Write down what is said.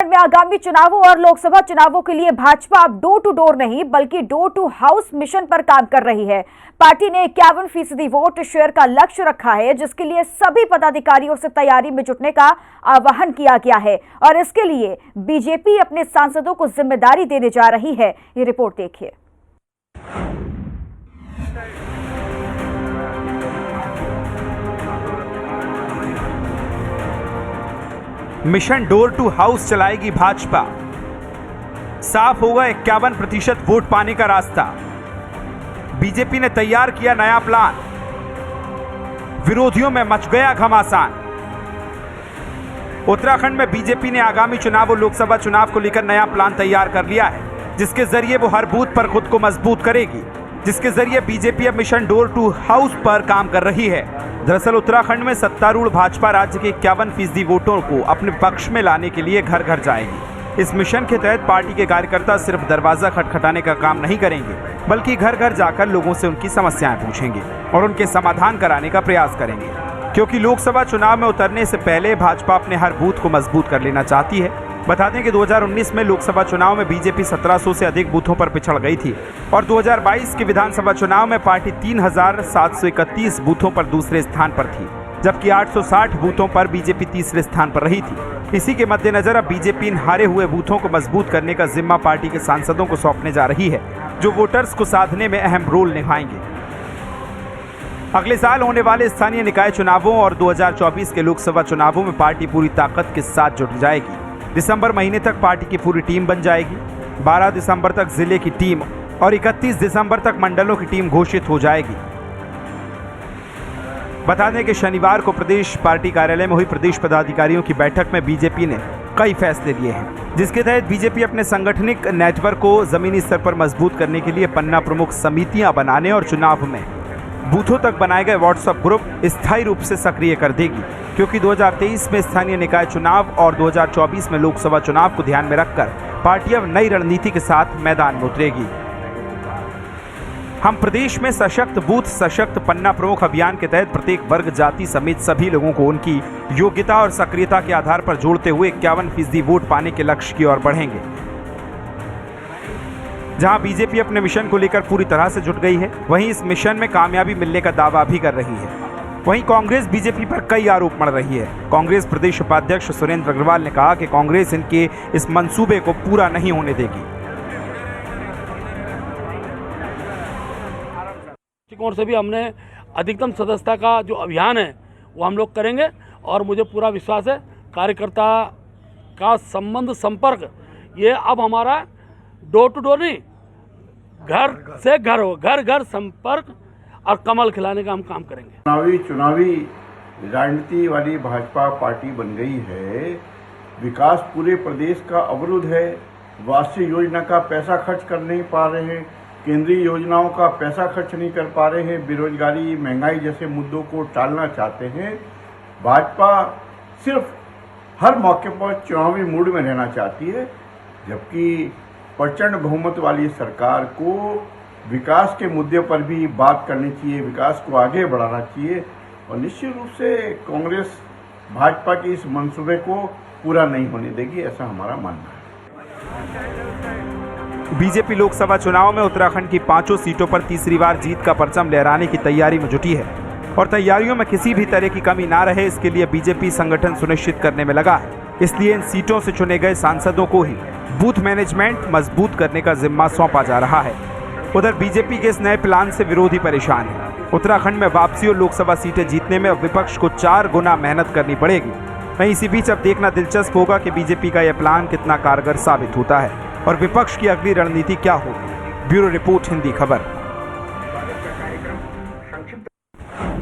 में आगामी चुनावों और लोकसभा चुनावों के लिए भाजपा अब डोर टू डोर नहीं बल्कि डोर टू हाउस मिशन पर काम कर रही है। पार्टी ने 51% वोट शेयर का लक्ष्य रखा है, जिसके लिए सभी पदाधिकारियों से तैयारी में जुटने का आह्वान किया गया है और इसके लिए बीजेपी अपने सांसदों को जिम्मेदारी देने जा रही है। ये रिपोर्ट देखिए। मिशन डोर टू हाउस चलाएगी भाजपा। साफ होगा 51% वोट पाने का रास्ता। बीजेपी ने तैयार किया नया प्लान। विरोधियों में मच गया घमासान। उत्तराखंड में बीजेपी ने आगामी चुनाव और लोकसभा चुनाव को लेकर नया प्लान तैयार कर लिया है, जिसके जरिए वो हर बूथ पर खुद को मजबूत करेगी, जिसके जरिए बीजेपी अब मिशन डोर टू हाउस पर काम कर रही है। दरअसल उत्तराखंड में सत्तारूढ़ भाजपा राज्य के 51% वोटों को अपने पक्ष में लाने के लिए घर घर जाएगी। इस मिशन के तहत पार्टी के कार्यकर्ता सिर्फ दरवाजा खटखटाने का काम नहीं करेंगे, बल्कि घर घर जाकर लोगों से उनकी समस्याएं पूछेंगे और उनके समाधान कराने का प्रयास करेंगे। क्योंकि लोकसभा चुनाव में उतरने से पहले भाजपा अपने हर बूथ को मजबूत कर लेना चाहती है। बता दें कि 2019 में लोकसभा चुनाव में बीजेपी 1700 से अधिक बूथों पर पिछड़ गई थी और 2022 के विधानसभा चुनाव में पार्टी 3731 बूथों पर दूसरे स्थान पर थी, जबकि 860 बूथों पर बीजेपी तीसरे स्थान पर रही थी। इसी के मद्देनजर अब बीजेपी इन हारे हुए बूथों को मजबूत करने का जिम्मा पार्टी के सांसदों को सौंपने जा रही है, जो वोटर्स को साधने में अहम रोल निभाएंगे। अगले साल होने वाले स्थानीय निकाय चुनावों और 2024 के लोकसभा चुनावों में पार्टी पूरी ताकत के साथ जुट जाएगी। दिसंबर महीने तक पार्टी की पूरी टीम बन जाएगी। 12 दिसंबर तक जिले की टीम और 31 दिसंबर तक मंडलों की टीम घोषित हो जाएगी। बता दें कि शनिवार को प्रदेश पार्टी कार्यालय में हुई प्रदेश पदाधिकारियों की बैठक में बीजेपी ने कई फैसले लिए हैं, जिसके तहत बीजेपी अपने सांगठनिक नेटवर्क को जमीनी स्तर पर मजबूत करने के लिए पन्ना प्रमुख समितियां बनाने और चुनाव में बूथों तक बनाए गए व्हाट्सएप ग्रुप स्थायी रूप से सक्रिय कर देगी, क्योंकि 2023 में स्थानीय निकाय चुनाव और 2024 में लोकसभा चुनाव को ध्यान में रखकर पार्टी अब नई रणनीति के साथ मैदान में उतरेगी। हम प्रदेश में सशक्त बूथ सशक्त पन्ना प्रमुख अभियान के तहत प्रत्येक वर्ग जाति समेत सभी लोगों को उनकी योग्यता और सक्रियता के आधार पर जोड़ते हुए 51% वोट पाने के लक्ष्य की ओर बढ़ेंगे। जहां बीजेपी अपने मिशन को लेकर पूरी तरह से जुट गई है, वहीं इस मिशन में कामयाबी मिलने का दावा भी कर रही है। वहीं कांग्रेस बीजेपी पर कई आरोप मढ़ रही है। कांग्रेस प्रदेश उपाध्यक्ष सुरेंद्र अग्रवाल ने कहा कि कांग्रेस इनके इस मंसूबे को पूरा नहीं होने देगी। दृष्टिकोण से भी हमने अधिकतम सदस्यता का जो अभियान है वो हम लोग करेंगे और मुझे पूरा विश्वास है कार्यकर्ता का संबंध संपर्क ये अब हमारा डोर टू डोर नहीं, घर से घर हो, घर घर संपर्क और कमल खिलाने का हम काम करेंगे। चुनावी राजनीति वाली भाजपा पार्टी बन गई है। विकास पूरे प्रदेश का अवरुद्ध है। वार्षिक योजना का पैसा खर्च कर नहीं पा रहे हैं, केंद्रीय योजनाओं का पैसा खर्च नहीं कर पा रहे हैं, बेरोजगारी महंगाई जैसे मुद्दों को टालना चाहते हैं। भाजपा सिर्फ हर मौके पर चुनावी मूड में रहना चाहती है, जबकि प्रचंड बहुमत वाली सरकार को विकास के मुद्दे पर भी बात करनी चाहिए, विकास को आगे बढ़ाना चाहिए और निश्चित रूप से कांग्रेस भाजपा के इस मंसूबे को पूरा नहीं होने देगी, ऐसा हमारा मानना है। बीजेपी लोकसभा चुनाव में उत्तराखंड की 5 सीटों पर तीसरी बार जीत का परचम लहराने की तैयारी में जुटी है और तैयारियों में किसी भी तरह की कमी ना रहे, इसके लिए बीजेपी संगठन सुनिश्चित करने में लगा है। इसलिए इन सीटों से चुने गए सांसदों को ही बूथ मैनेजमेंट मजबूत करने का जिम्मा सौंपा जा रहा है। उधर बीजेपी के इस नए प्लान से विरोधी परेशान है। उत्तराखंड में वापसी और लोकसभा सीटें जीतने में विपक्ष को 4 गुना मेहनत करनी पड़ेगी। वहीं इसी बीच अब देखना दिलचस्प होगा कि बीजेपी का यह प्लान कितना कारगर साबित होता है और विपक्ष की अगली रणनीति क्या होगी। ब्यूरो रिपोर्ट, हिंदी खबर।